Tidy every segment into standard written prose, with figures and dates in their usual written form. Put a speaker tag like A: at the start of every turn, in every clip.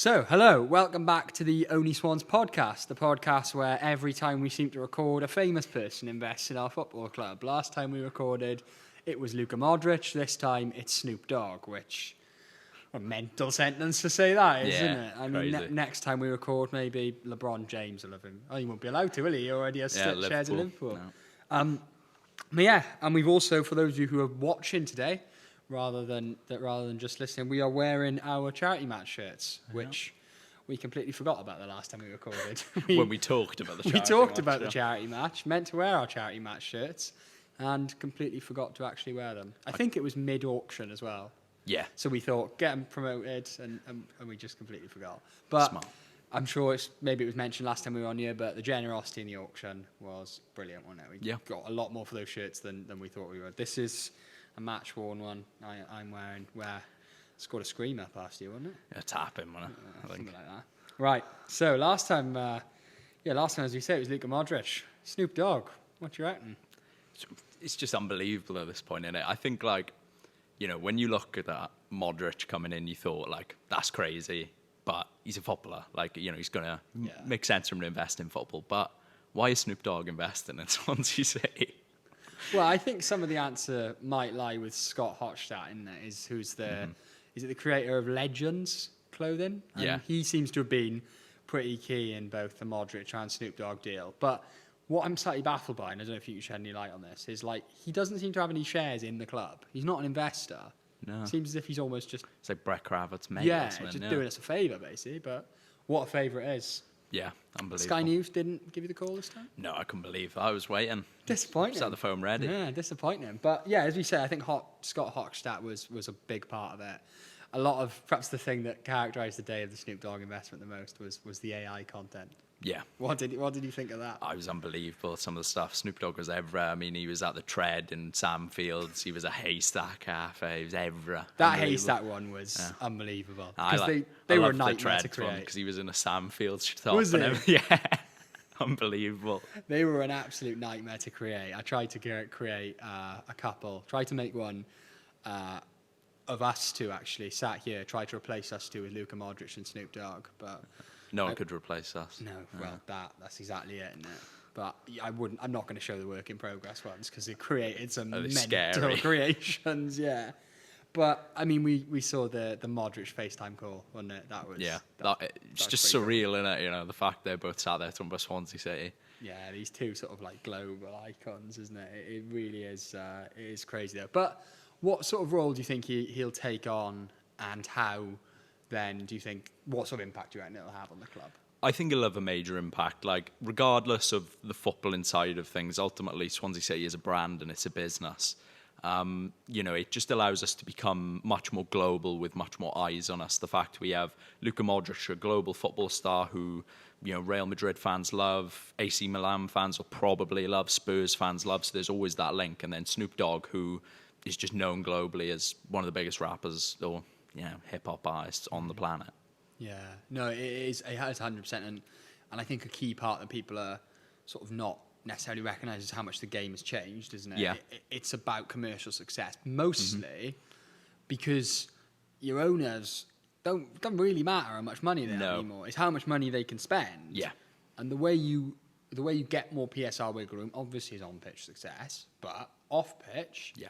A: So, hello, welcome back to the Only Swans Podcast, the podcast where every time we seem to record, a famous person invests in our football club. Last time we recorded, it was Luka Modric. This time, it's Snoop Dogg, which a mental sentence to say that, isn't it? I mean, next time we record, maybe LeBron James will have him. Oh, he won't be allowed to, will he? He already has shares in Liverpool. No. But yeah, and we've also, for those of you who are watching today, rather than just listening, we are wearing our charity match shirts, which we completely forgot about the last time we recorded.
B: When we talked about the charity match.
A: We talked about the charity match, meant to wear our charity match shirts, and completely forgot to actually wear them. I think it was mid-auction as well.
B: Yeah.
A: So we thought, get them promoted, and we just completely forgot. But smart. I'm sure maybe it was mentioned last time we were on here, but the generosity in the auction was brilliant, wasn't it? We got a lot more for those shirts than we thought we would. This is a match-worn one I'm wearing, where scored a screamer past you, wasn't it?
B: Yeah, tapping, wasn't it?
A: Something like that. Right, so last time, as we say, it was Luka Modric. Snoop Dogg, what do you reckon?
B: It's just unbelievable at this point, isn't it? I think, when you look at that Modric coming in, you thought, that's crazy, but he's a footballer. He's going to make sense for him to invest in football. But why is Snoop Dogg investing in Swansea City?
A: Well, I think some of the answer might lie with Scott Hochstadt, who's the is it the creator of Legends clothing? And he seems to have been pretty key in both the Modric and Snoop Dogg deal. But what I'm slightly baffled by, and I don't know if you can shed any light on this, is he doesn't seem to have any shares in the club. He's not an investor.
B: No.
A: It seems as if he's almost just...
B: It's like Brett Kravitz's mate.
A: Doing us a favour, basically. But what a favour it is.
B: Yeah, unbelievable.
A: Sky News didn't give you the call this time?
B: No, I couldn't believe it. I was waiting.
A: Disappointing.
B: Just had the phone ready.
A: Yeah, disappointing. But yeah, as we say, I think Scott Hochstadt was a big part of it. A lot of, perhaps the thing that characterised the day of the Snoop Dogg investment the most was the AI content.
B: Yeah.
A: What did you think of that?
B: I was unbelievable. Some of the stuff. Snoop Dogg was everywhere. I mean, he was at the Tread in Sam Fields. He was at Haystack Cafe. He was everywhere.
A: That Haystack one was unbelievable. Because they were a nightmare to create.
B: Because he was in a Sam Fields top.
A: Was he?
B: Yeah. Unbelievable.
A: They were an absolute nightmare to create. I tried to create a couple. Tried to make one of us two, actually, sat here. Tried to replace us two with Luka Modric and Snoop Dogg, but...
B: No one could replace us.
A: No, well, that's exactly it, isn't it? But I'm not going to show the work in progress ones because it created some mental creations, yeah. But I mean, we saw the Modric FaceTime call, wasn't it? That was it's just surreal,
B: isn't it? The fact they're both sat there talking about Swansea City.
A: Yeah, these two sort of global icons, isn't it? It really is. It is crazy though. But what sort of role do you think he'll take on, and how? Then do you think, what sort of impact do you reckon it'll have on the club?
B: I think it'll have a major impact. Regardless of the football inside of things, ultimately Swansea City is a brand and it's a business. It just allows us to become much more global with much more eyes on us. The fact we have Luka Modric, a global football star who, Real Madrid fans love, AC Milan fans will probably love, Spurs fans love, so there's always that link. And then Snoop Dogg, who is just known globally as one of the biggest rappers or hip-hop artists on the planet. Yeah, no, it has 100%, and I think a key part that people are sort of not necessarily recognise is how much the game has changed, isn't it? Yeah.
A: It's about commercial success, mostly because your owners don't really matter how much money they have anymore. It's how much money they can spend.
B: Yeah.
A: And the way you get more PSR wiggle room, obviously, is on-pitch success, but off-pitch...
B: Yeah.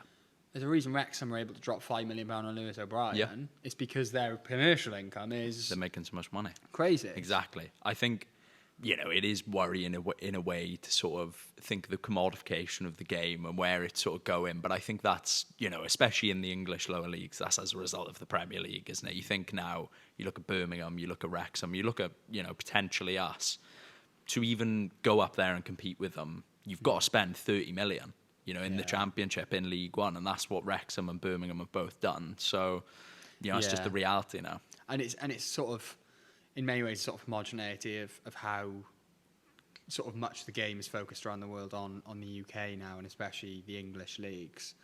A: There's a reason Wrexham were able to drop £5 million on Lewis O'Brien. Yeah. It's because their commercial income is...
B: They're making so much money.
A: Crazy.
B: Exactly. I think, it is worrying in a way to sort of think the commodification of the game and where it's sort of going. But I think that's, especially in the English lower leagues, that's as a result of the Premier League, isn't it? You think now, you look at Birmingham, you look at Wrexham, you look at, potentially us. To even go up there and compete with them, you've got to spend 30 million. In the Championship, in League One, and that's what Wrexham and Birmingham have both done. So, it's just the reality now. And
A: it's sort of, in many ways, sort of homogeneity of how sort of much the game is focused around the world on the UK now, and especially the English leagues.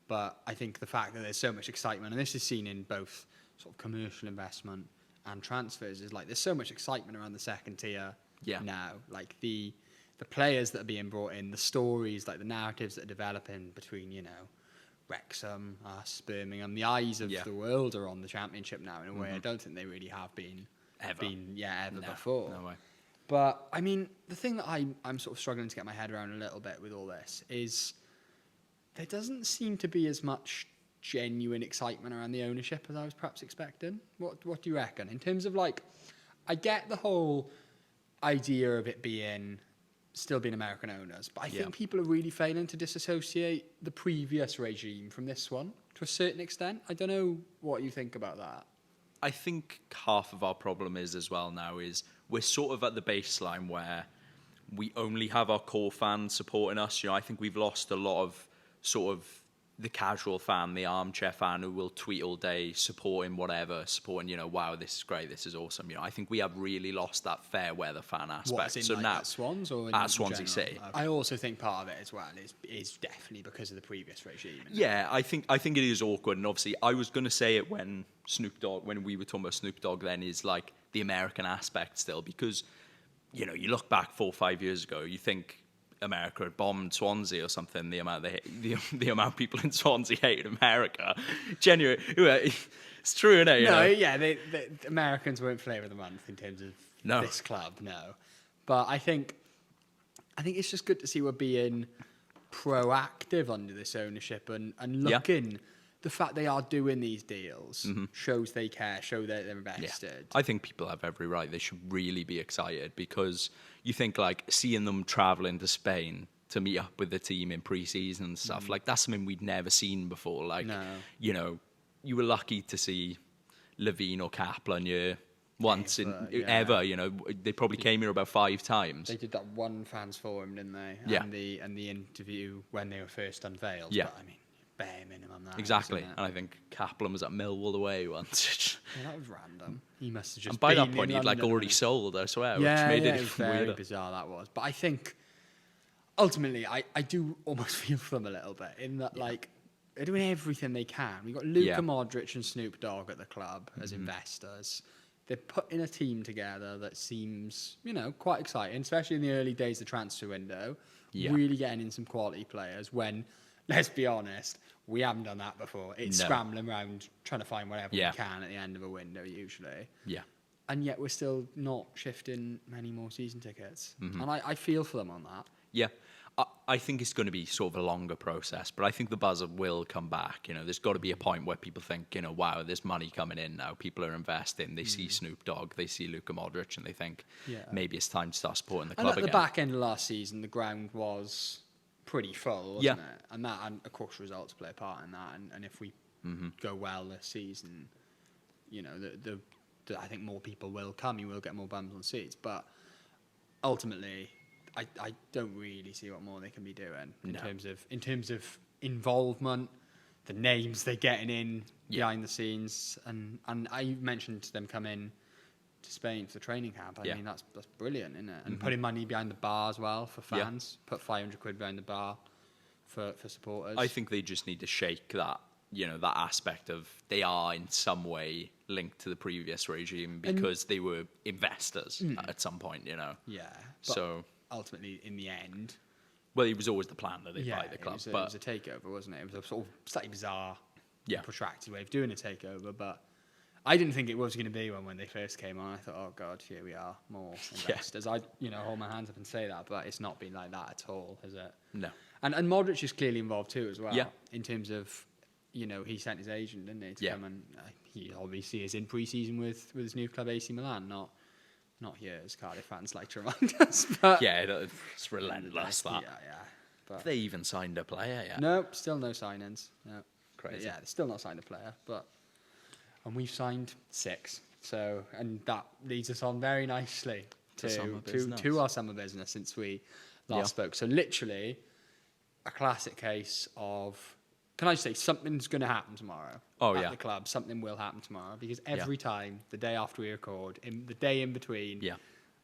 A: But I think the fact that there's so much excitement, and this is seen in both sort of commercial investment and transfers, is there's so much excitement around the second tier now. The players that are being brought in, the stories, the narratives that are developing between, Wrexham, us, Birmingham, the eyes of the world are on the Championship now in a way I don't think they really have been been ever
B: No,
A: before.
B: no way.
A: But I mean, the thing that I'm sort of struggling to get my head around a little bit with all this is there doesn't seem to be as much genuine excitement around the ownership as I was perhaps expecting. What do you reckon? In terms of like, I get the whole idea of it still being American owners, but I think people are really failing to disassociate the previous regime from this one to a certain extent. I don't know what you think about that.
B: I think half of our problem is as well now is we're sort of at the baseline where we only have our core fans supporting us. You know, I think we've lost a lot of sort of the casual fan, the armchair fan who will tweet all day, supporting, you know, wow, this is great, this is awesome. You know, I think we have really lost that fair weather fan aspect.
A: So like now at Swans or
B: at Swansea City.
A: Okay. I also think part of it as well is definitely because of the previous regime.
B: Yeah, I think it is awkward, and obviously I was going to say it when we were talking about Snoop Dogg then, is like the American aspect still, because, you know, you look back 4 or 5 years ago, you think America had bombed Swansea or something. The amount of people in Swansea hated America. Genuine, it's true, isn't it?
A: No, yeah, the Americans weren't flavour of the month in terms of this club, no. But I think it's just good to see we're being proactive under this ownership and looking. The fact they are doing these deals shows they care, show that they're invested.
B: Yeah. I think people have every right. They should really be excited, because you think like seeing them travelling to Spain to meet up with the team in pre-season and stuff, like that's something we'd never seen before. Like, you know, you were lucky to see Levine or Kaplan once ever. You know, they probably came here about 5 times.
A: They did that one fans forum, didn't they?
B: Yeah.
A: And the interview when they were first unveiled.
B: Yeah.
A: But, I mean, bare minimum that.
B: Exactly. And I think Kaplan was at Millwall away once.
A: Yeah, that was random. He must have just.
B: And by
A: been
B: that point,
A: in
B: he'd like
A: London,
B: already sold, I swear,
A: yeah,
B: which made
A: it
B: it
A: was very
B: weirder.
A: bizarre, that was. But I think ultimately, I do almost feel for them a little bit in that, like, they're doing everything they can. We've got Luka, Modric and Snoop Dogg at the club as investors. They're putting a team together that seems, you know, quite exciting, especially in the early days of the transfer window.
B: Yeah.
A: Really getting in some quality players when, let's be honest, we haven't done that before. It's scrambling around trying to find whatever we can at the end of a window, usually.
B: Yeah.
A: And yet we're still not shifting many more season tickets. And I feel for them on that.
B: Yeah. I think it's going to be sort of a longer process, but I think the buzz will come back. You know, there's got to be a point where people think, you know, wow, there's money coming in now. People are investing. They see Snoop Dogg, they see Luka Modric, and they think maybe it's time to start supporting the club again.
A: And at the back end of last season, the ground was pretty full, wasn't it? And of course, results play a part in that. And if we go well this season, you know, I think more people will come. You will get more bums on seats, but ultimately, I don't really see what more they can be doing in terms of involvement, the names they're getting in behind the scenes, and I mentioned them coming to Spain for the training camp. I mean, that's brilliant, isn't it? And putting money behind the bar as well for fans. Put 500 quid behind the bar for supporters.
B: I think they just need to shake that, you know, that aspect of they are in some way linked to the previous regime because they were investors at some point, you know.
A: Yeah.
B: So
A: ultimately, in the end,
B: well, it was always the plan that they buy the club.
A: It was a takeover, wasn't it? It was a sort of slightly bizarre, protracted way of doing a takeover, but I didn't think it was going to be one when they first came on. I thought, oh God, here we are, more investors. I hold my hands up and say that, but it's not been like that at all, has it?
B: No.
A: And Modric is clearly involved too, as well. Yeah. In terms of, you know, he sent his agent, didn't he, to come and he obviously is in pre-season with his new club AC Milan, not here as Cardiff fans like to remind us. But
B: it's relentless, that.
A: Yeah. But
B: have they even signed a player yet?
A: No, still no signings. No.
B: Crazy.
A: Yeah, they've still not signed a player, and we've signed 6. So, and that leads us on very nicely to our summer business since we last spoke. So literally a classic case of, can I just say, something's going to happen tomorrow at the club. Something will happen tomorrow, because every time, the day after we record, the day in between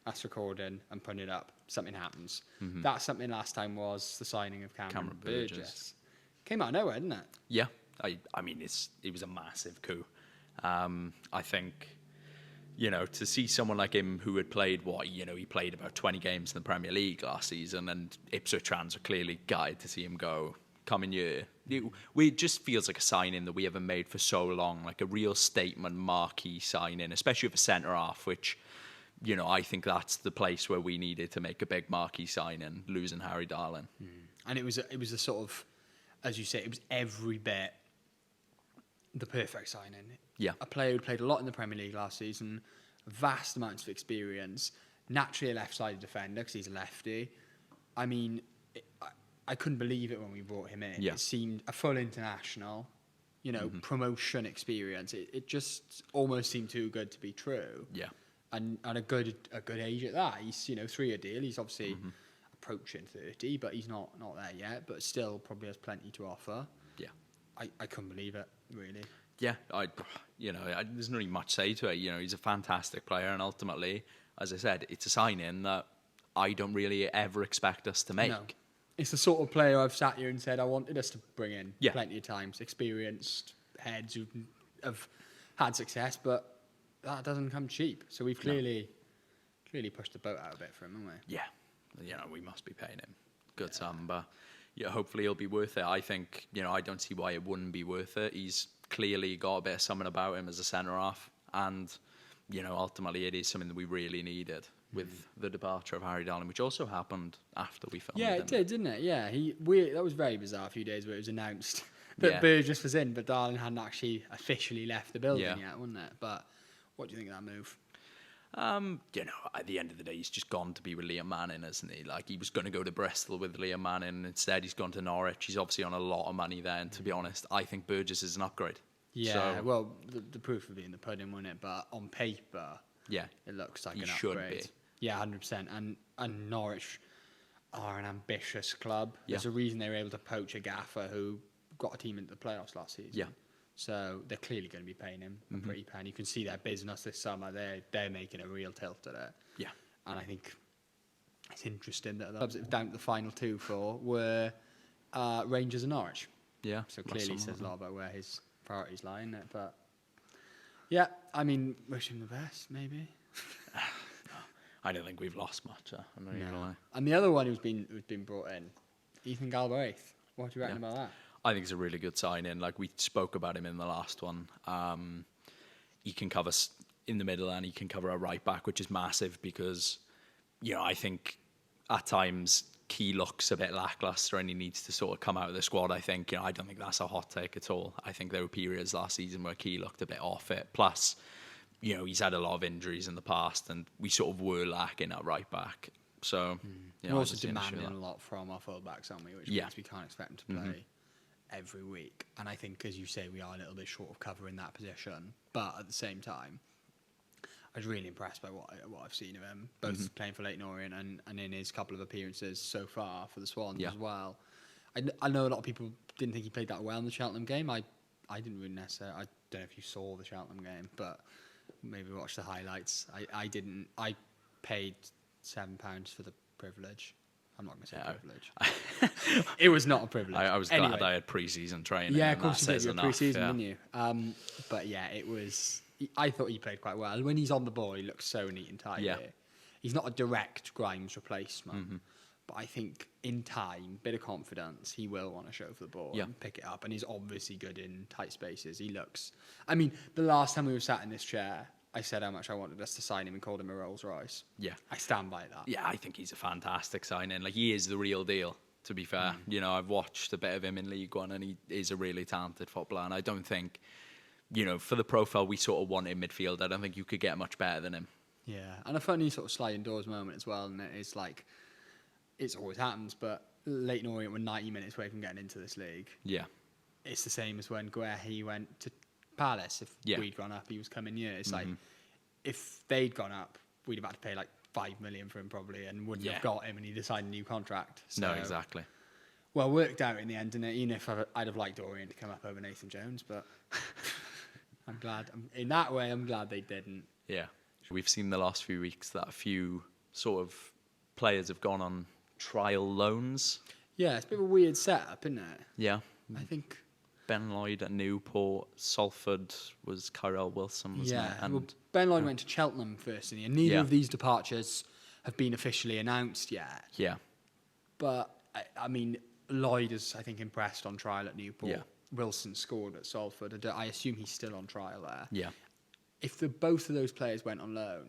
A: us recording and putting it up, something happens. That something last time was the signing of Cameron Burgess. Came out of nowhere, didn't it?
B: Yeah. I mean, it was a massive coup. I think, you know, to see someone like him who had played, he played about 20 games in the Premier League last season, and Ipswich fans are clearly gutted to see him go. coming year. It just feels like a signing that we haven't made for so long, like a real statement marquee signing, especially for centre half, which, you know, I think that's the place where we needed to make a big marquee signing, losing Harry Darling.
A: And it was a sort of, as you say, it was every bit the perfect signing.
B: Yeah.
A: A player who played a lot in the Premier League last season, vast amounts of experience, naturally a left-sided defender because he's a lefty. I mean, I couldn't believe it when we brought him in.
B: Yeah.
A: It seemed a full international, you know, promotion experience. It just almost seemed too good to be true.
B: Yeah.
A: And a good age at that. He's, you know, 3-year deal. He's obviously approaching 30, but he's not there yet. But still, probably has plenty to offer.
B: Yeah.
A: I couldn't believe it, really.
B: Yeah, there's not really much to say to it. You know, he's a fantastic player, and ultimately, as I said, it's a signing that I don't really ever expect us to make.
A: No. It's the sort of player I've sat here and said I wanted us to bring in
B: Yeah.
A: plenty of times. Experienced heads who have had success, but that doesn't come cheap. So we've clearly pushed the boat out a bit for him, haven't we?
B: Yeah, you know, we must be paying him good sum, but yeah, hopefully he'll be worth it. I think, you know, I don't see why it wouldn't be worth it. He's clearly got a bit of something about him as a centre half, and you know, ultimately it is something that we really needed with the departure of Harry Darling, which also happened after we filmed.
A: Yeah, it did, didn't it? Yeah, that was very bizarre. A few days where it was announced that
B: Yeah.
A: Burgess was in, but Darling hadn't actually officially left the building
B: Yeah.
A: yet, wasn't it? But what do you think of that move?
B: You know, at the end of the day, he's just gone to be with Liam Manning, isn't he? Like, he was going to go to Bristol with Liam Manning, and instead he's gone to Norwich. He's obviously on a lot of money there, and to be honest, I think Burgess is an upgrade.
A: Yeah,
B: So,
A: well, the proof would be in the pudding, wouldn't it? But on paper,
B: yeah,
A: it looks like
B: he
A: an
B: should
A: upgrade.
B: be.
A: Yeah, 100%. And Norwich are an ambitious club.
B: Yeah.
A: There's a reason they were able to poach a gaffer who got a team into the playoffs last season.
B: Yeah.
A: So they're clearly going to be paying him a pretty penny. You can see their business this summer. They're making a real tilt at it.
B: Yeah.
A: And I think it's interesting that the clubs that were down to the final two for were Rangers and Norwich.
B: Yeah.
A: So
B: last
A: clearly
B: summer,
A: says a lot about where his priorities lie, isn't it? But yeah, I mean, wish him the best, maybe.
B: I don't think we've lost much. I'm not even gonna lie.
A: And the other one who's been brought in, Ethan Galbraith. What do you reckon about that?
B: I think it's a really good sign-in. Like, we spoke about him in the last one. He can cover in the middle and he can cover a right back, which is massive because, you know, I think at times Key looks a bit lackluster and he needs to sort of come out of the squad. I think, you know, I don't think that's a hot take at all. I think there were periods last season where Key looked a bit off it. Plus, you know, he's had a lot of injuries in the past and we sort of were lacking at right back. So, you know,
A: We're
B: I
A: also
B: don't see an issue with
A: demanding
B: that.
A: a lot from our fullbacks, aren't we? Which
B: Yeah.
A: means we can't expect them to play every week. And I think, as you say, we are a little bit short of cover in that position. But at the same time, I was really impressed by what I've seen of him, both playing for Leyton Orient and in his couple of appearances so far for the Swans
B: Yeah.
A: as well. I know a lot of people didn't think he played that well in the Cheltenham game. I didn't really necessarily. I don't know if you saw the Cheltenham game, but maybe watch the highlights. I didn't. I paid £7 for the privilege. I'm not going to say privilege. It was not a privilege.
B: I was
A: Anyway.
B: glad I had pre-season training.
A: Yeah,
B: and
A: of course
B: that
A: you did.
B: says
A: You had
B: enough,
A: pre-season,
B: yeah.
A: didn't you? But yeah, it was. I thought he played quite well. When he's on the ball, he looks so neat and tidy.
B: Yeah.
A: He's not a direct Grimes replacement, but I think in time, bit of confidence, he will want to show for the ball
B: Yeah.
A: and pick it up. And he's obviously good in tight spaces. He looks. I mean, the last time we were sat in this chair, I said how much I wanted us to sign him and called him a Rolls Royce.
B: Yeah.
A: I stand by that.
B: Yeah, I think he's a fantastic signing. Like, he is the real deal, to be fair. You know, I've watched a bit of him in League One and he is a really talented footballer. And I don't think, you know, for the profile we sort of want in midfield, I don't think you could get much better than him.
A: Yeah, and a funny sort of sliding doors moment as well, and it's like, it always happens, but Leyton Orient were 90 minutes away from getting into this league.
B: Yeah.
A: It's the same as when Guehi went to Palace. If
B: Yeah.
A: we'd gone up, he was coming here. It's like, if they'd gone up, we'd have had to pay like $5 million for him probably, and wouldn't
B: Yeah.
A: have got him, and he'd have signed a new contract. So,
B: No, exactly.
A: Well, worked out in the end, didn't it? Even if I'd have liked Orient to come up over Nathan Jones, but I'm glad. In that way, I'm glad they didn't.
B: Yeah. We've seen the last few weeks that a few sort of players have gone on trial loans.
A: Yeah, it's a bit of a weird setup, isn't it?
B: Yeah.
A: I think.
B: Ben Lloyd at Newport, Salford was Kyrell Wilson, wasn't it?
A: Yeah, well, Ben Lloyd went to Cheltenham first, didn't he? And neither
B: Yeah.
A: of these departures have been officially announced yet.
B: Yeah.
A: But, I mean, Lloyd is, I think, impressed on trial at Newport.
B: Yeah.
A: Wilson scored at Salford. I assume he's still on trial there.
B: Yeah.
A: If both of those players went on loan,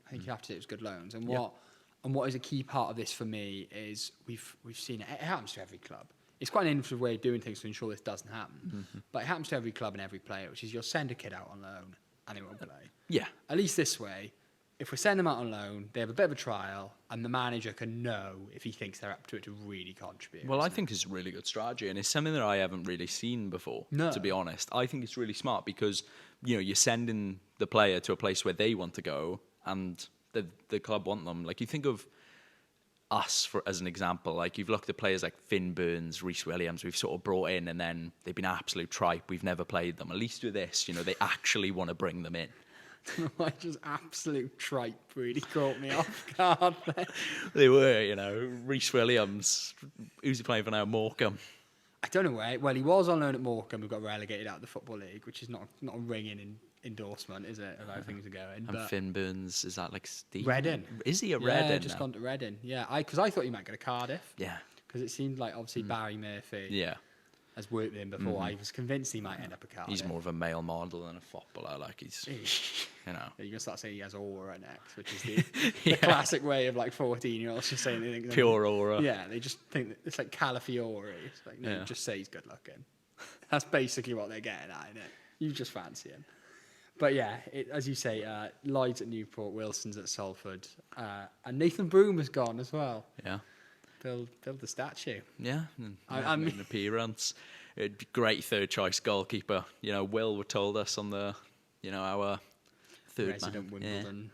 A: I think you have to say it was good loans. And what is a key part of this for me is we've seen it. It happens to every club. It's quite an innovative way of doing things to ensure this doesn't happen. Mm-hmm. But it happens to every club and every player, which is you'll send a kid out on loan and they won't play.
B: Yeah.
A: At least this way, if we send them out on loan, they have a bit of a trial, and the manager can know if he thinks they're up to it to really contribute.
B: Well, I think it's a really good strategy, and it's something that I haven't really seen before, to be honest. I think it's really smart because, you're sending the player to a place where they want to go, and the club want them. Like, you think of us as an example. Like, you've looked at players like Finn Burns, Reece Williams, we've sort of brought in, and then they've been absolute tripe. We've never played them. At least with this, they actually want to bring them in.
A: Like, just absolute tripe really caught me off guard there.
B: They were, Reece Williams. Who's he playing for now? Morecambe.
A: I don't know where. Well, he was on loan at Morecambe, who got relegated out of the Football League, which is not a ringing endorsement, is it, of how things are going?
B: And Finn Burns, is that like Steve?
A: Reading.
B: Is he a
A: Reading?
B: Yeah,
A: just
B: now?
A: gone to Reading. Yeah, because I thought he might go to Cardiff.
B: Yeah.
A: Because it seemed like, obviously, Barry Murphy has worked with him before. I was convinced he might end up at Cardiff.
B: He's more of a male model than a footballer. Like, he's,
A: You're going to start saying he has aura next, which is the classic way of, like, 14-year-olds just saying they think...
B: Pure aura.
A: Yeah, they just think that it's like Calafiore. It's like, no, just say he's good looking. That's basically what they're getting at, isn't it? You just fancy him. But yeah, as you say, Lloyd's at Newport, Wilson's at Salford, and Nathan Broom has gone as well.
B: Yeah.
A: Build the statue.
B: Yeah,
A: I mean,
B: an appearance. Great third choice goalkeeper. Will told us on the, our third
A: Resident
B: man.
A: Wimbledon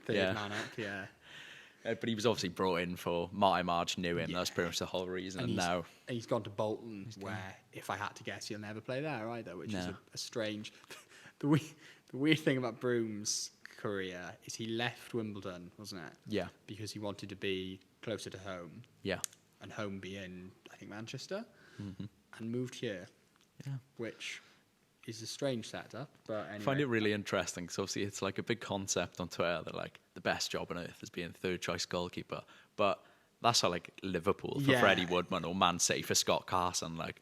A: third man up. Yeah.
B: But he was obviously brought in for March knew him. That's pretty much the whole reason. And now
A: he's gone to Bolton, where if I had to guess, he'll never play there either, which is a strange. The weird thing about Broom's career is he left Wimbledon, wasn't it?
B: Yeah.
A: Because he wanted to be closer to home.
B: Yeah.
A: And home being, I think, Manchester, and moved here.
B: Yeah.
A: Which is a strange setup, but anyway.
B: I find it really interesting because obviously it's like a big concept on Twitter that like the best job on earth is being third choice goalkeeper, but that's how like Liverpool for Freddie Woodman or Man City for Scott Carson. Like,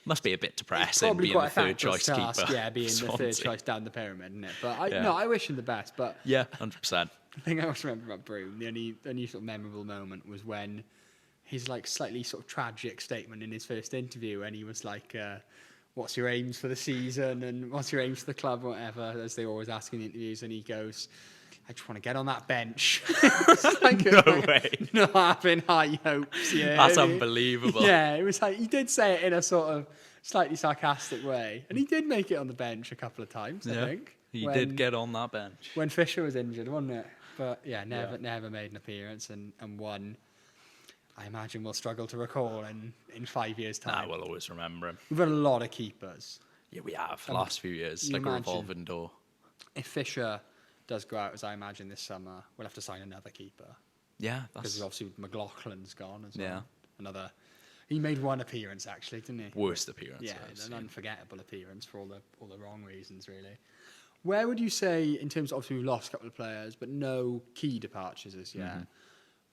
B: must be a bit depressing being the third choice keeper.
A: Yeah, being the third choice down the pyramid, isn't it? But I wish him the best. But
B: yeah, 100%.
A: The thing I always remember about Broom, the only sort of memorable moment was when his like slightly sort of tragic statement in his first interview, and he was like, "What's your aims for the season? And what's your aims for the club, or whatever?" As they always ask in the interviews, and he goes, "I just want to get on that bench." Like,
B: no way.
A: Not having high hopes. Yeah,
B: that's unbelievable.
A: Yeah, it was like he did say it in a sort of slightly sarcastic way, and he did make it on the bench a couple of times. I think
B: he did get on that bench
A: when Fisher was injured, wasn't it? But yeah, never made an appearance, and one I imagine we'll struggle to recall in 5 years' time.
B: We'll always remember him.
A: We've had a lot of keepers.
B: Yeah, we have. The last few years, like a revolving door.
A: If Fisher does go out, as I imagine this summer, we'll have to sign another keeper.
B: Yeah,
A: because obviously McLaughlin's gone as well.
B: Yeah.
A: He made one appearance actually, didn't he?
B: Worst appearance.
A: Yeah, an unforgettable appearance for all the wrong reasons, really. Where would you say, in terms of, obviously we've lost a couple of players, but no key departures as yet. Mm-hmm.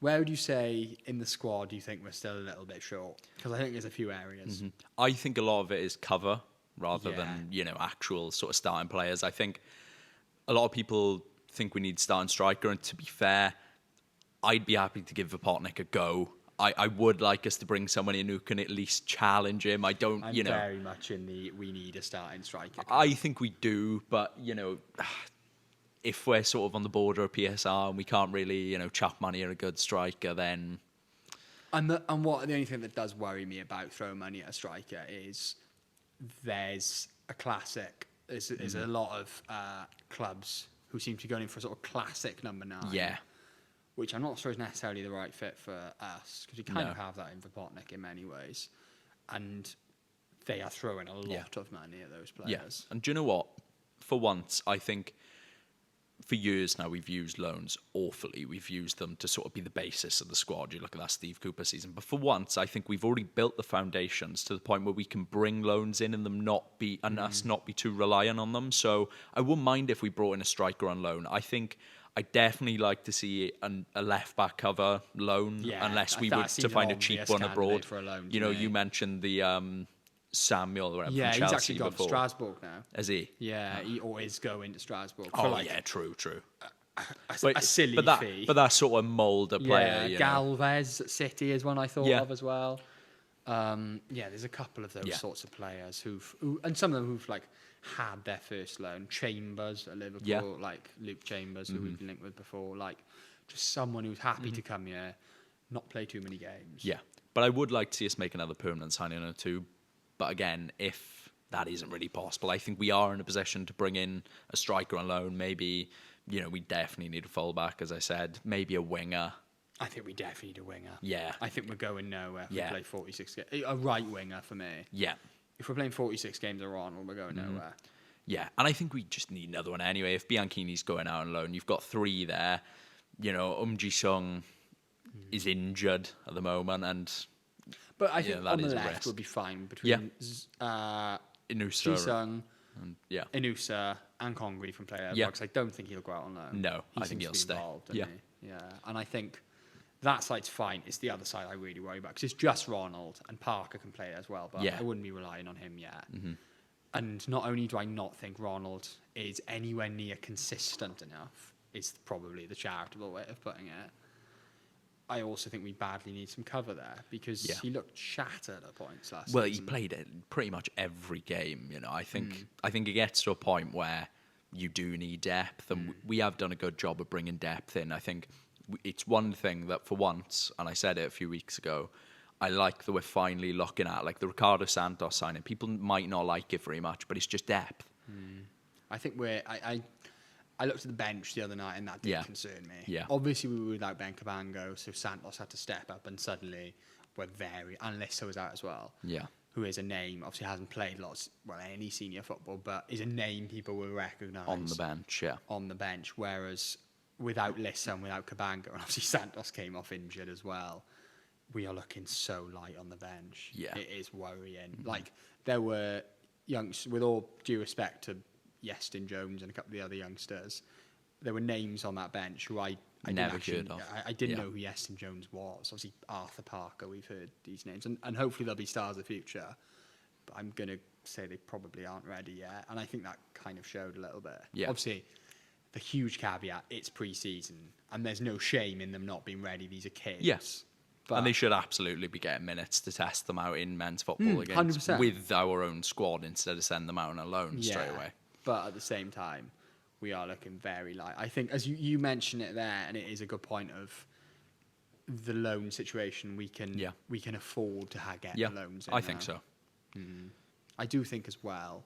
A: Where would you say in the squad do you think we're still a little bit short? Because I think there's a few areas.
B: Mm-hmm. I think a lot of it is cover rather than, actual sort of starting players. I think a lot of people think we need starting striker, and to be fair, I'd be happy to give Vopotnik a go. I would like us to bring someone in who can at least challenge him. I'm
A: very much in the we need a starting striker.
B: I think we do, but, if we're sort of on the border of PSR and we can't really, chuck money at a good striker, then...
A: And the only thing that does worry me about throwing money at a striker is there's a classic. There's a lot of clubs who seem to be going in for a sort of classic number 9.
B: Yeah.
A: Which I'm not sure is necessarily the right fit for us, because we kind of have that in Vopotnik in many ways. And they are throwing a lot of money at those players.
B: Yeah. And do you know what? For once, I think for years now we've used loans awfully. We've used them to sort of be the basis of the squad. You look at that Steve Cooper season. But for once, I think we've already built the foundations to the point where we can bring loans in and them us not be too reliant on them. So I wouldn't mind if we brought in a striker on loan. I think I definitely like to see a left back cover loan, unless we were to find a cheap one abroad.
A: For a loan,
B: you know, you mentioned the Samuel or whatever from Chelsea
A: he's actually gone
B: before.
A: to Strasbourg now.
B: Is he?
A: Yeah, he always going to Strasbourg.
B: Oh, yeah, true.
A: A silly fee.
B: But that sort of moulder player.
A: Yeah, Galvez at City is one I thought of as well. There's a couple of those sorts of players and some of them who've like had their first loan. Chambers at Liverpool, like Luke Chambers, who we've linked with before, like just someone who's happy to come here, not play too many games.
B: Yeah, but I would like to see us make another permanent signing or two. But again, if that isn't really possible, I think we are in a position to bring in a striker on loan. Maybe, we definitely need a fullback, as I said. Maybe a winger.
A: I think we definitely need a winger.
B: Yeah.
A: I think we're going nowhere if we play 46 games. A right winger for me.
B: Yeah.
A: If we're playing 46 games of Ronald, we're going nowhere.
B: Yeah, and I think we just need another one anyway. If Bianchini's going out on loan, you've got 3 there. Ji-sung is injured at the moment, and
A: but I think on the left would be fine between
B: Inusa,
A: Ji-sung,
B: Inusa
A: and Congreve from player because I don't think he'll go out on loan.
B: No, I think he'll stay.
A: Yeah, and I think that side's fine. It's the other side I really worry about because it's just Ronald and Parker can play as well, but I wouldn't be relying on him yet. And not only do I not think Ronald is anywhere near consistent enough, is probably the charitable way of putting it. I also think we badly need some cover there because he looked shattered at points last season.
B: He played it pretty much every game. I think it gets to a point where you do need depth, and we have done a good job of bringing depth in. I think it's one thing that for once, and I said it a few weeks ago, I like that we're finally looking at, like the Ricardo Santos signing. People might not like it very much, but it's just depth.
A: I think I looked at the bench the other night and that did concern me.
B: Yeah.
A: Obviously, we were without Ben Cabango, so Santos had to step up, and suddenly we're and Lissa was out as well.
B: Yeah.
A: Who is a name, obviously hasn't played any senior football, but is a name people will recognise.
B: On the bench,
A: On the bench, whereas without Lissa and without Cabango, and obviously Santos came off injured as well, we are looking so light on the bench.
B: Yeah.
A: It is worrying. Like, there were with all due respect to Yestin Jones and a couple of the other youngsters, there were names on that bench who I
B: never heard of.
A: I didn't know who Yestin Jones was. Obviously, Arthur Parker, we've heard these names, and hopefully they'll be stars of the future. But I'm going to say they probably aren't ready yet, and I think that kind of showed a little bit.
B: Yeah.
A: Obviously, the huge caveat, it's pre-season, and there's no shame in them not being ready. These are kids.
B: Yes. But and they should absolutely be getting minutes to test them out in men's football again
A: 100%.
B: With our own squad instead of sending them out on a loan straight away.
A: But at the same time, we are looking very light. I think, as you mentioned it there, and it is a good point of the loan situation, we can afford to get the loans in
B: I think so.
A: I do think as well,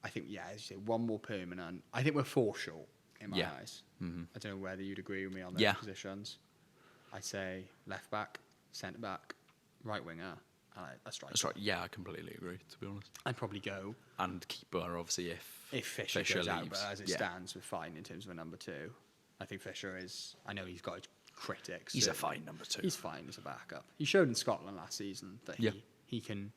A: I think, as you say, one more permanent. I think we're 4 short in my eyes. I don't know whether you'd agree with me on those positions. I say left back, centre back, right winger, and a striker.
B: That's right. Yeah, I completely agree, to be honest.
A: I'd probably go.
B: And keeper, obviously, if Fisher
A: goes
B: leaves.
A: Out, but as it stands, we're fine in terms of a number 2. I think Fisher is. I know he's got his critics.
B: He's a fine number 2.
A: He's fine as a backup. He showed in Scotland last season that he can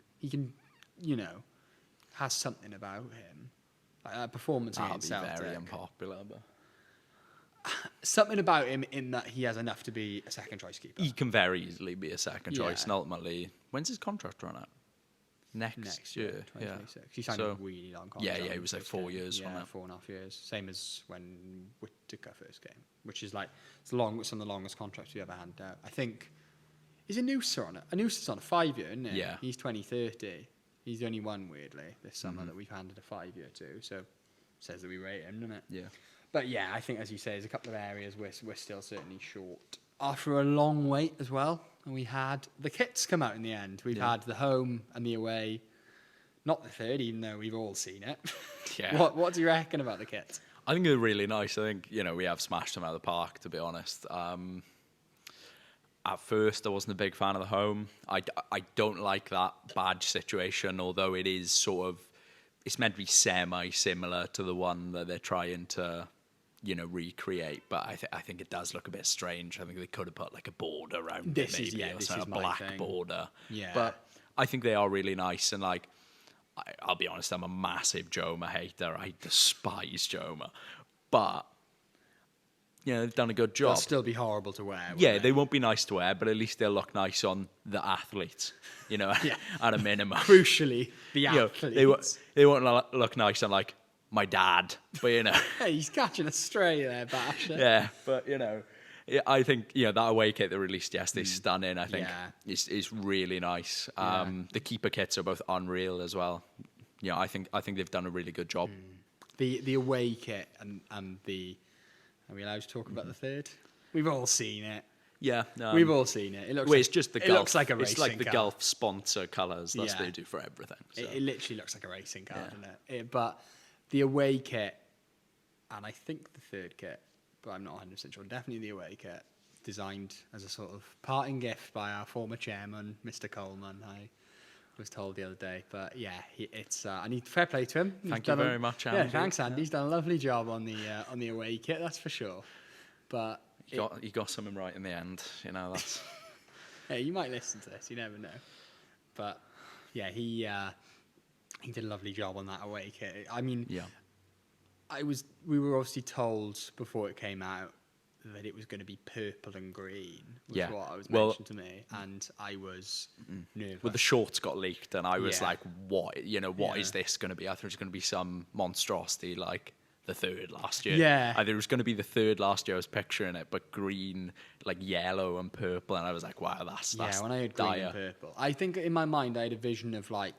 A: has something about him. Performance against Celtic.
B: Very unpopular, but
A: something about him in that he has enough to be a second choice keeper.
B: He can very easily be a second choice, and ultimately, when's his contract run out? Next year,
A: 2026. He signed a really long contract.
B: Yeah, it was like 4 years.
A: Yeah, 4.5 years. Same as when Whittaker first came, which is like some of the longest contracts we ever handed out. I think is Inusa on it. Inusa's on a 5-year, isn't it?
B: Yeah,
A: he's 2030. He's the only one weirdly this summer that we've handed a 5-year to. So says that we rate him, doesn't it?
B: Yeah.
A: But yeah, I think, as you say, there's a couple of areas we're still certainly short. After a long wait as well, and we had the kits come out in the end. We've had the home and the away, not the third, even though we've all seen it.
B: Yeah.
A: What do you reckon about the kits?
B: I think they're really nice. I think, we have smashed them out of the park, to be honest. At first, I wasn't a big fan of the home. I don't like that badge situation, although it is sort of, it's meant to be semi-similar to the one that they're trying to, recreate. But I think it does look a bit strange. I think they could have put like a border around it, maybe, a black border.
A: Yeah.
B: But I think they are really nice. And like, I'll be honest, I'm a massive Joma hater. I despise Joma. But they've done a good
A: They'll
B: job.
A: still be horrible to wear.
B: Yeah, they won't be nice to wear, but at least they'll look nice on the athletes, at a minimum.
A: Crucially, the
B: You know,
A: athletes.
B: they won't look nice on, like, my dad, but,
A: Hey, he's catching a stray there, Basher.
B: Yeah, but, I think, that away kit they released yesterday is stunning, I think.
A: Yeah.
B: It's really nice. The keeper kits are both unreal as well. I think they've done a really good job.
A: The away kit and the... Are we allowed to talk about the third? We've all seen it.
B: Yeah.
A: We've all seen it. It looks
B: it's just the Gulf.
A: It looks like a racing
B: car. It's like the
A: car.
B: Gulf sponsor colours. That's what they do for everything. So.
A: It literally looks like a racing car, doesn't it? But the away kit, and I think the third kit, but I'm not 100% sure, definitely the away kit, designed as a sort of parting gift by our former chairman, Mr. Coleman, I was told the other day. But yeah, it's I need fair play to him.
B: Thank you very much, Andy.
A: Yeah, thanks, Andy. He's done a lovely job on the away kit, that's for sure. But
B: you got something right in the end, That's
A: hey, you might listen to this. You never know. But yeah, he did a lovely job on that away kit. I mean, we were obviously told before it came out that it was going to be purple and green, was what I was mentioned to me, and I was nervous.
B: Well, the shorts got leaked, and I was like, "What? What is this going to be?" I thought it was going to be some monstrosity like the third last year.
A: Yeah,
B: I think it was going to be the third last year. I was picturing it, but green, like yellow and purple, and I was like, "Wow, that's
A: when I heard
B: dire.
A: green and purple, I think in my mind I had a vision of like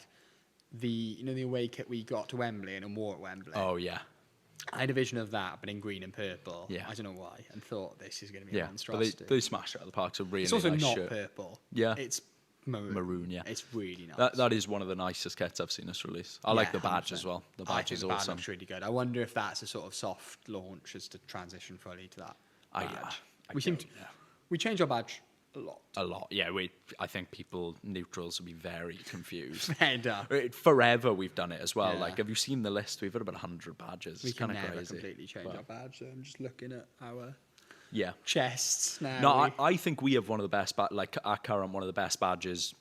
A: the away kit we got to Wembley and wore at Wembley.
B: Oh yeah.
A: I had a vision of that, but in green and purple.
B: Yeah.
A: I don't know why, and thought this is going to be a
B: But
A: monstrosity.
B: they smashed it out of the park. It's a really
A: It's also
B: nice
A: not
B: shirt.
A: purple.
B: Yeah.
A: It's maroon.
B: Maroon, yeah.
A: It's really nice.
B: That is one of the nicest kits I've seen us release. I like the badge
A: 100%.
B: as well. The
A: I
B: badge
A: think
B: is
A: the badge
B: awesome.
A: looks really good. I wonder if that's a sort of soft launch as to transition fully to that badge. We change our badge a lot.
B: Yeah. I think people, neutrals, will be very confused.
A: Fair enough.
B: Forever we've done it as well.
A: Yeah.
B: Like, have you seen the list? We've got about 100 badges.
A: We
B: It's
A: can
B: kind of
A: never
B: crazy.
A: completely change our badge. So I'm just looking at our
B: Yeah.
A: chests now.
B: No, I think we have one of the best, like our current one of the best badges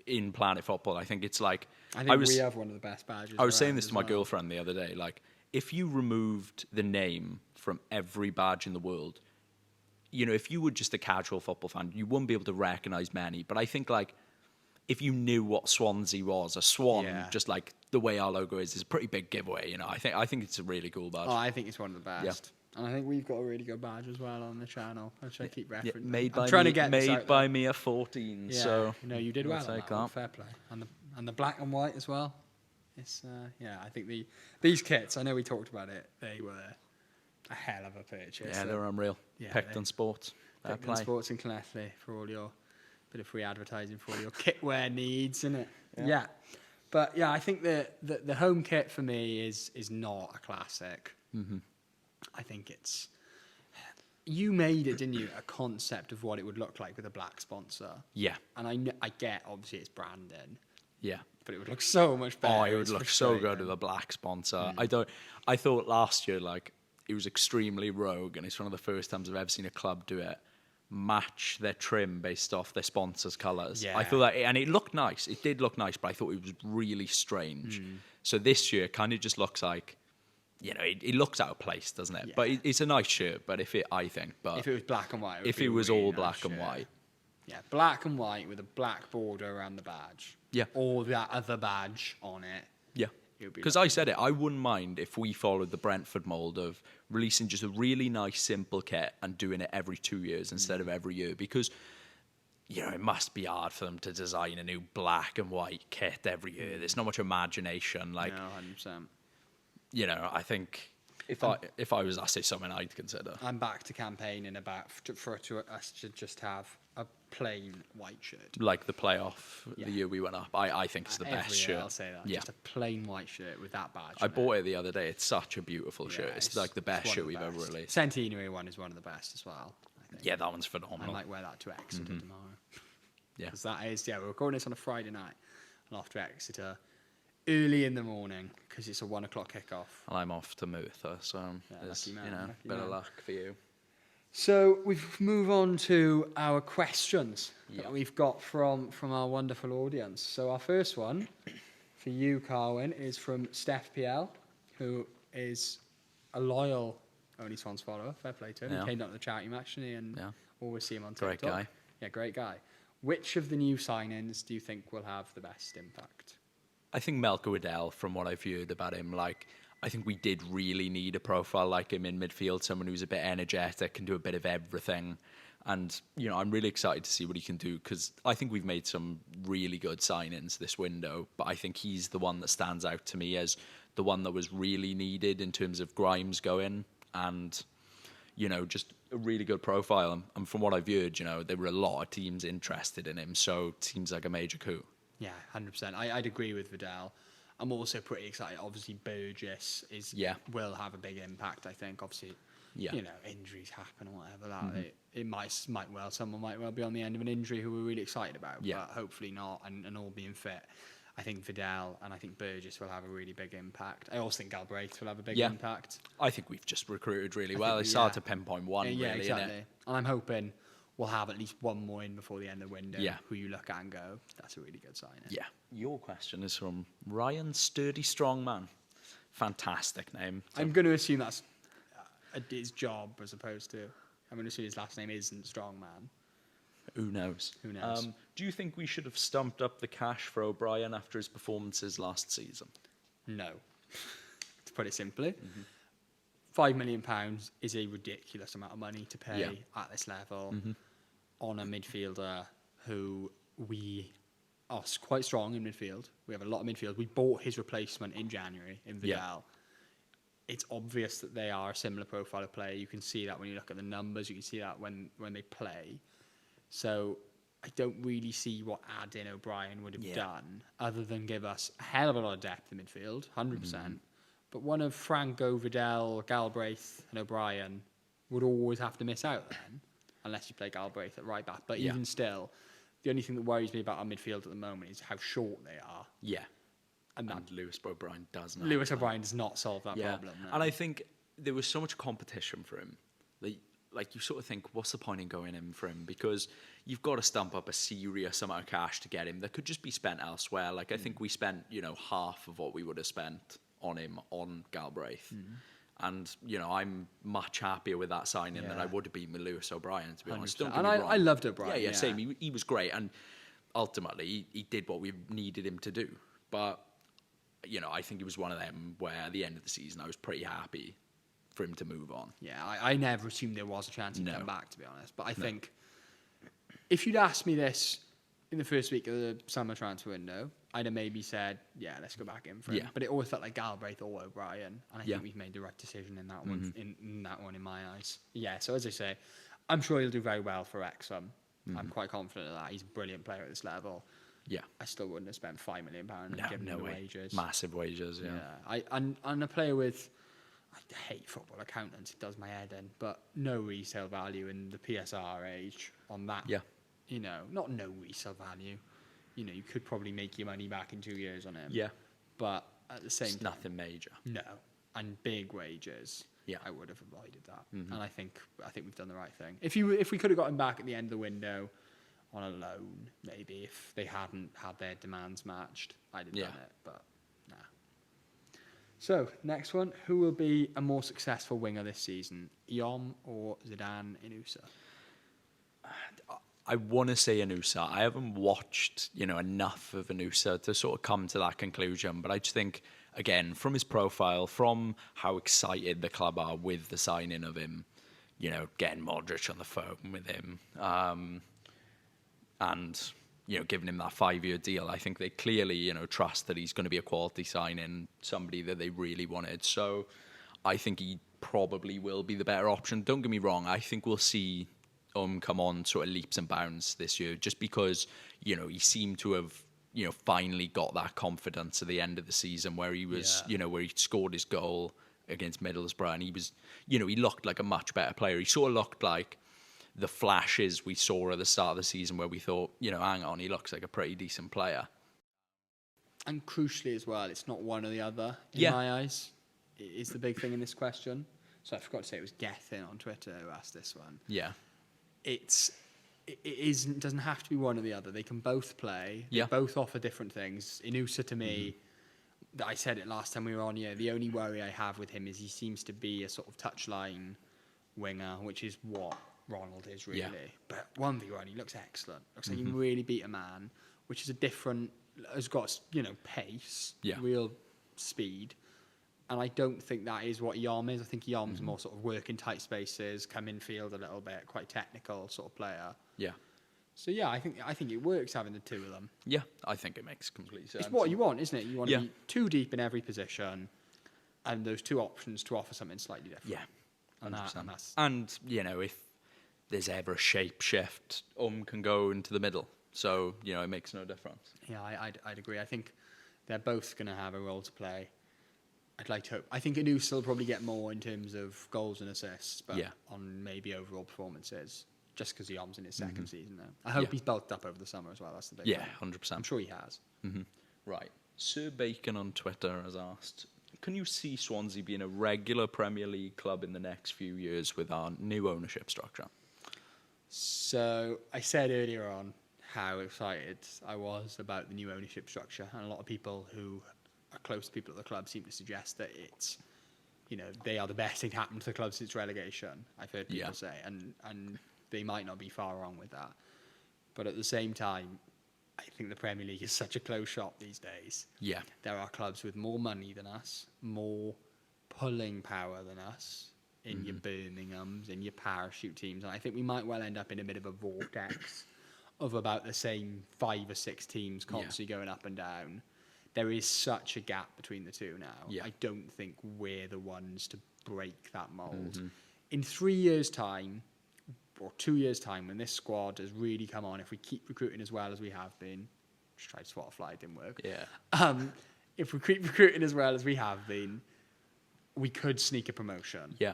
B: in Planet Football. I think it's like...
A: I think we have one of the best badges.
B: I was saying
A: around
B: this
A: as
B: to my
A: well.
B: girlfriend the other day. Like, if you removed the name from every badge in the world, if you were just a casual football fan, you wouldn't be able to recognise many. But I think, like, if you knew what Swansea was, a swan, just like the way our logo is a pretty big giveaway. I think it's a really cool badge.
A: Oh, I think it's one of the best. And I think we've got a really good badge as well on the channel, which I keep referencing.
B: Made by me at 14.
A: Yeah,
B: so
A: you did well on
B: take
A: that. Fair play. And the black and white as well. It's I think these kits, I know we talked about it, they were a hell of a purchase.
B: Yeah, they're unreal.
A: Yeah,
B: Picked on Sports.
A: Picked on Sports and Connectly for all your bit of free advertising for all your kitwear needs, isn't it? Yeah. But yeah, I think the home kit for me is not a classic.
B: Mm-hmm.
A: I think it's... You made it, didn't you? A concept of what it would look like with a black sponsor.
B: Yeah.
A: And I get, obviously, it's branding.
B: Yeah.
A: But it would look so much better.
B: Oh, it would look so good with a black sponsor. I thought last year, like, it was extremely rogue, and it's one of the first times I've ever seen a club do it. Match their trim based off their sponsors' colours.
A: Yeah.
B: I thought that, and it looked nice. It did look nice, but I thought it was really strange. So this year, it kind of just looks like, it looks out of place, doesn't it?
A: Yeah.
B: But it's a nice shirt. But if it
A: was black and white,
B: if it was all black and white,
A: yeah, black and white with a black border around the badge, or that other badge on it, because
B: I said it, I wouldn't mind if we followed the Brentford mould of releasing just a really nice, simple kit and doing it every 2 years instead of every year. Because, it must be hard for them to design a new black and white kit every year. There's not much imagination. Like,
A: no, 100%.
B: I think if I was asked, it's something I'd consider.
A: I'm back to campaigning for us to just have a plain white shirt.
B: Like the playoff the year we went up. I think it's the best shirt.
A: I'll say that.
B: Yeah.
A: Just a plain white shirt with that badge.
B: I bought it the other day. It's such a beautiful shirt. It's like the best shirt we've ever released.
A: Centenary one is one of the best as well, I think.
B: Yeah, that one's phenomenal.
A: I might wear that to Exeter tomorrow.
B: Yeah.
A: Because that is, we're recording this on a Friday night. And off to Exeter early in the morning because it's a 1 o'clock kickoff.
B: And I'm off to Merthyr, so there's, bit of luck for you.
A: So we move on to our questions that we've got from our wonderful audience. So our first one for you, Carwyn, is from Steph PL, who is a loyal Only Swans follower. Fair play to him.
B: Yeah.
A: He came down to the charity match, didn't he? And always see him on TikTok.
B: Great guy.
A: Yeah, great guy. Which of the new signings do you think will have the best impact?
B: I think Melker Waddell, from what I've heard about him, like, I think we did really need a profile like him in midfield, someone who's a bit energetic, can do a bit of everything. And, you know, I'm really excited to see what he can do, because I think we've made some really good signings this window, but I think he's the one that stands out to me as the one that was really needed in terms of Grimes going, and, you know, just a really good profile. And from what I've heard, you know, there were a lot of teams interested in him, so it seems like a major coup.
A: Yeah, 100%. I'd agree with Waddell. I'm also pretty excited. Obviously, Burgess will have a big impact, I think. Obviously, you know, injuries happen or whatever. Someone might well be on the end of an injury who we're really excited about, but hopefully not, and all being fit. I think Waddell and I think Burgess will have a really big impact. I also think Galbraith will have a big impact.
B: I think we've just recruited really well. It's hard to pinpoint one, really,
A: exactly.
B: innit?
A: And I'm hoping we'll have at least one more in before the end of the window who you look at and go, that's a really good signing. Yeah.
B: Your question is from Ryan Sturdy Strongman. Fantastic name.
A: I'm going to assume that's his job as opposed to... I'm going to assume his last name isn't Strongman.
B: Who knows?
A: Who knows?
B: Do you think we should have stumped up the cash for O'Brien after his performances last season?
A: No. To put it simply. £5 million is a ridiculous amount of money to pay at this level on a midfielder who we are quite strong in midfield. We have a lot of midfield. We bought his replacement in January in Vidal. It's obvious that they are a similar profile of player. You can see that when you look at the numbers. You can see that when they play. So I don't really see what add-in O'Brien would have done other than give us a hell of a lot of depth in midfield, 100%. But one of Franco, Vidal, Galbraith and O'Brien would always have to miss out then, unless you play Galbraith at right back. But even still, the only thing that worries me about our midfield at the moment is how short they are.
B: Yeah.
A: And
B: Lewis O'Brien does not.
A: Lewis O'Brien does not solve that problem. No.
B: And I think there was so much competition for him. Like, you sort of think, what's the point in going in for him? Because you've got to stump up a serious amount of cash to get him that could just be spent elsewhere. Like, I think we spent, you know, half of what we would have spent on him on Galbraith. And, you know, I'm much happier with that signing than I would have been with Lewis O'Brien, to be honest. Don't get me wrong.
A: I loved O'Brien.
B: Yeah, same. He was great. And ultimately, he did what we needed him to do. But, you know, I think he was one of them where at the end of the season, I was pretty happy for him to move on.
A: Yeah, I never assumed there was a chance he'd come back, to be honest. But I think if you'd asked me this in the first week of the summer transfer window, I'd have maybe said, let's go back in for him. But it always felt like Galbraith or O'Brien, and I think we've made the right decision in that one. In that one, in my eyes. Yeah. So as I say, I'm sure he'll do very well for Wrexham. I'm quite confident of that. He's a brilliant player at this level. Yeah. I still wouldn't have spent £5 million and given him the wages.
B: Massive wages. Yeah.
A: And a player with. I hate football accountants, it does my head in, but no resale value in the PSR age on that. Yeah. You know, not no resale value. You know, you could probably make your money back in 2 years on him. Yeah. But at the same time.
B: Nothing major.
A: No. And big wages. Yeah. I would have avoided that. And I think we've done the right thing. If we could have got him back at the end of the window on a loan, maybe, if they hadn't had their demands matched, I'd have done it. But nah. So, next one. Who will be a more successful winger this season? Iom or Zidane Inusa?
B: I want to say Inusa. I haven't watched, you know, enough of Inusa to sort of come to that conclusion. But I just think, again, from his profile, from how excited the club are with the signing of him, you know, getting Modric on the phone with him, and, you know, giving him that 5-year deal, I think they clearly, you know, trust that he's going to be a quality signing, somebody that they really wanted. So I think he probably will be the better option. Don't get me wrong. I think we'll see come on sort of leaps and bounds this year, just because, you know, he seemed to have, you know, finally got that confidence at the end of the season where he was, you know, where he scored his goal against Middlesbrough, and he was, you know, he looked like a much better player. He sort of looked like the flashes we saw at the start of the season where we thought, you know, hang on, he looks like a pretty decent player.
A: And crucially as well, it's not one or the other in my eyes. It is the big thing in this question. So I forgot to say it was Gethin on Twitter who asked this one. Yeah. It doesn't have to be one or the other. They can both play. They both offer different things. Inusa, to me, I said it last time we were on here. The only worry I have with him is he seems to be a sort of touchline winger, which is what Ronald is really.
B: Yeah.
A: But 1v1, he looks excellent. Looks like he can really beat a man, which is a different. Has got pace, real speed. And I don't think that is what Yom is. I think Yom's more sort of work in tight spaces, come in field a little bit, quite technical sort of player.
B: Yeah.
A: So yeah, I think it works having the two of them.
B: Yeah, I think it makes complete sense.
A: It's what you want, isn't it? You want to be too deep in every position, and those two options to offer something slightly different.
B: Yeah, 100%.
A: And
B: if there's ever a shape shift, can go into the middle. So, it makes no difference.
A: Yeah, I'd agree. I think they're both going to have a role to play. I'd like to hope. I think Anus will probably get more in terms of goals and assists, but on maybe overall performances, just because Yom's in his second season now. I hope he's bulked up over the summer as well. That's the big thing.
B: 100%.
A: I'm sure he has.
B: Right. Sir Bacon on Twitter has asked, can you see Swansea being a regular Premier League club in the next few years with our new ownership structure?
A: So I said earlier on how excited I was about the new ownership structure, and a lot of people who are close to people at the club seem to suggest that it's, they are the best thing to happen to the club since relegation. I've heard people say, and they might not be far wrong with that. But at the same time, I think the Premier League is such a close shop these days.
B: Yeah.
A: There are clubs with more money than us, more pulling power than us in your Birminghams, in your parachute teams. And I think we might well end up in a bit of a vortex of about the same 5 or 6 teams constantly going up and down. There is such a gap between the two now.
B: Yeah.
A: I don't think we're the ones to break that mould. In 3 years' time, or 2 years' time, when this squad has really come on, if we keep recruiting as well as we have been, just tried to swat a fly, it didn't work.
B: Yeah.
A: If we keep recruiting as well as we have been, we could sneak a promotion.
B: Yeah.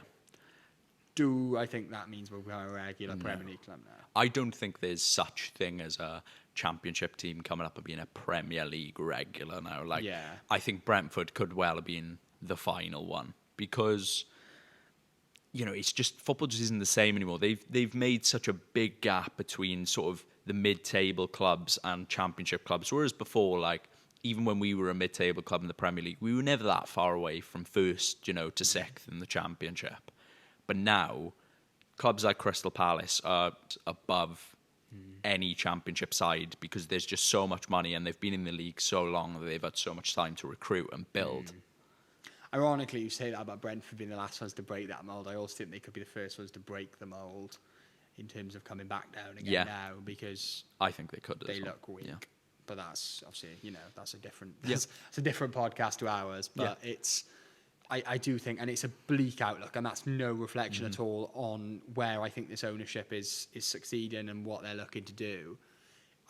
A: Do I think that means we're a regular Premier League club now?
B: I don't think there's such thing as a championship team coming up and being a Premier League regular now. I think Brentford could well have been the final one because, it's just football just isn't the same anymore. They've made such a big gap between sort of the mid-table clubs and championship clubs. Whereas before, even when we were a mid-table club in the Premier League, we were never that far away from first, to 6th in the championship. But now, clubs like Crystal Palace are above any championship side because there's just so much money and they've been in the league so long that they've had so much time to recruit and build.
A: Ironically, you say that about Brentford being the last ones to break that mould. I also think they could be the first ones to break the mould in terms of coming back down again now because
B: I think they could.
A: They
B: as well.
A: look weak.
B: Yeah.
A: But that's obviously, that's a different it's a different podcast to ours. But it's I do think, and it's a bleak outlook, and that's no reflection at all on where I think this ownership is succeeding and what they're looking to do.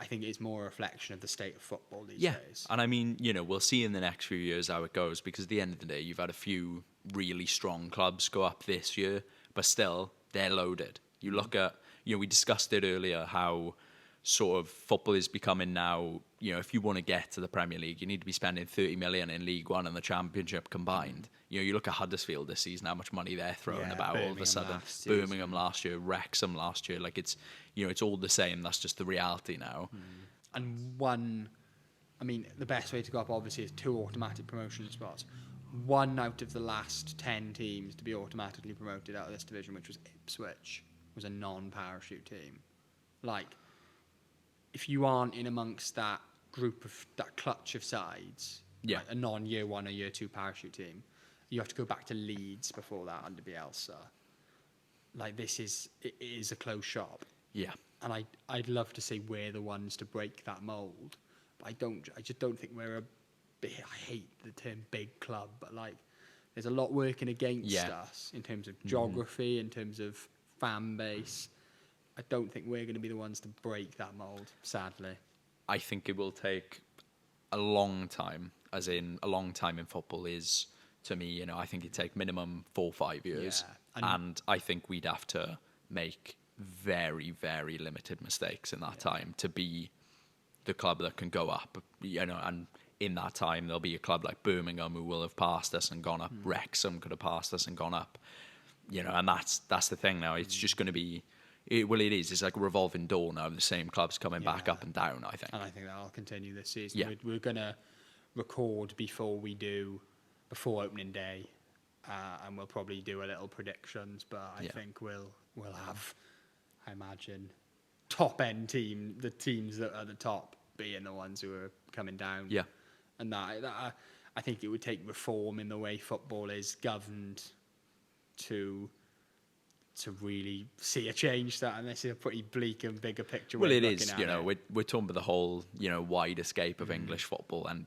A: I think it's more a reflection of the state of football these days.
B: And I mean, we'll see in the next few years how it goes because at the end of the day, you've had a few really strong clubs go up this year, but still, they're loaded. You look at, we discussed it earlier, how sort of football is becoming now, if you want to get to the Premier League, you need to be spending 30 million in League One and the Championship combined. You look at Huddersfield this season, how much money they're throwing about all of a sudden. Birmingham last year, Wrexham last year. It's all the same. That's just the reality now.
A: And the best way to go up obviously is 2 automatic promotion spots. 1 out of the last 10 teams to be automatically promoted out of this division, which was Ipswich, was a non-parachute team. If you aren't in amongst that group of that clutch of sides, a non-year 1 or year 2 parachute team, you have to go back to Leeds before that under Bielsa. It is a closed shop. Yeah. And I'd love to say we're the ones to break that mould, but I just don't think we're I hate the term big club, but there's a lot working against us in terms of geography, in terms of fan base. I don't think we're going to be the ones to break that mould, sadly.
B: I think it will take a long time, as in a long time in football is, to me, I think it'd take minimum 4 or 5 years. Yeah. And I think we'd have to make very, very limited mistakes in that time to be the club that can go up, and in that time there'll be a club like Birmingham who will have passed us and gone up. Wrexham could have passed us and gone up. And that's the thing now. It's just going to be... it is. It's like a revolving door now. The same clubs coming back up and down, I think.
A: And I think that'll continue this season. Yeah. record before opening day, and we'll probably do a little predictions. But I think we'll have, I imagine, top end the teams that are the top being the ones who are coming down.
B: Yeah,
A: and that I think it would take reform in the way football is governed to really see a change. That, and this is a pretty bleak and bigger picture.
B: Well, it is. We're talking about the whole wide scape of English football, and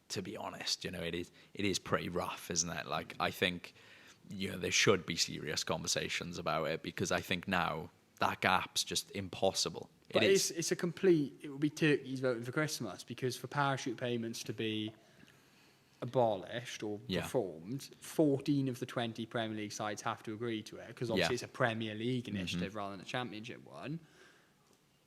B: to be honest, it is pretty rough, isn't it? Like, I think there should be serious conversations about it, because I think now that gap's just impossible.
A: But it's a complete. It would be turkeys voting for Christmas, because for parachute payments to be abolished or reformed, 14 of the 20 Premier League sides have to agree to it, because obviously it's a Premier League initiative rather than a Championship one.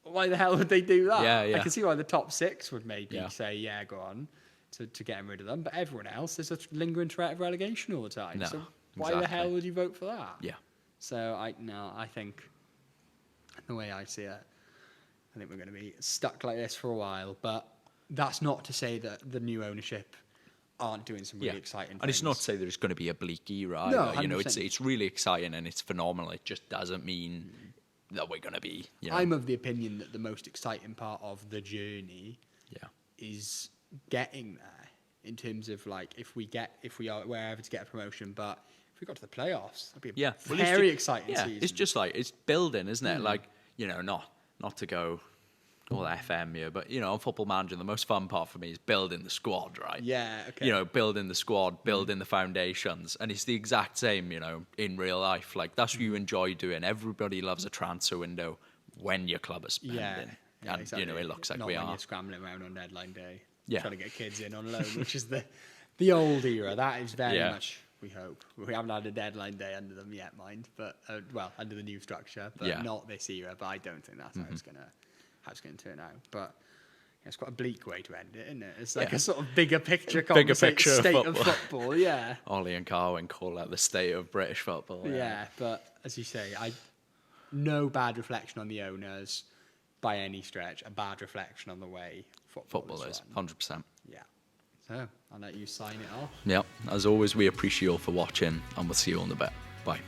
A: Why the hell would they do that? I can see why the top 6 would maybe say, go on, to getting rid of them. But everyone else, there's a lingering threat of relegation all the time. So why the hell would you vote for that?
B: Yeah.
A: So I think the way I see it, I think we're going to be stuck like this for a while. But that's not to say that the new ownership aren't doing some really exciting things.
B: And it's not to say there's going to be a bleak era.
A: No,
B: it's really exciting and it's phenomenal. It just doesn't mean that we're going to be.
A: I'm of the opinion that the most exciting part of the journey is getting there, in terms of like if we are wherever to get a promotion, but if we got to the playoffs, that'd be a very exciting season.
B: It's just like, it's building, isn't it? Like, not to go all FM here, but on Football Manager, the most fun part for me is building the squad, right?
A: Yeah, okay.
B: Building the squad, building the foundations, and it's the exact same, in real life. Like, that's what you enjoy doing. Everybody loves a transfer window when your club is spending, and
A: exactly.
B: It looks like
A: not
B: we
A: when
B: are
A: you're scrambling around on deadline day,
B: trying
A: to get kids in on loan, which is the old era. That is very much. We hope. We haven't had a deadline day under them yet, mind, but under the new structure, but not this era. But I don't think that's how it's going to turn out. But it's quite a bleak way to end it, isn't it? It's like a sort of bigger picture state of football. Yeah.
B: Oli and Carwyn call that the state of British football.
A: Yeah, but as you say, no bad reflection on the owners by any stretch. A bad reflection on the way football
B: is 100%.
A: Yeah. So I'll let you sign it off.
B: Yeah. As always, we appreciate you all for watching, and we'll see you all in a bit. Bye.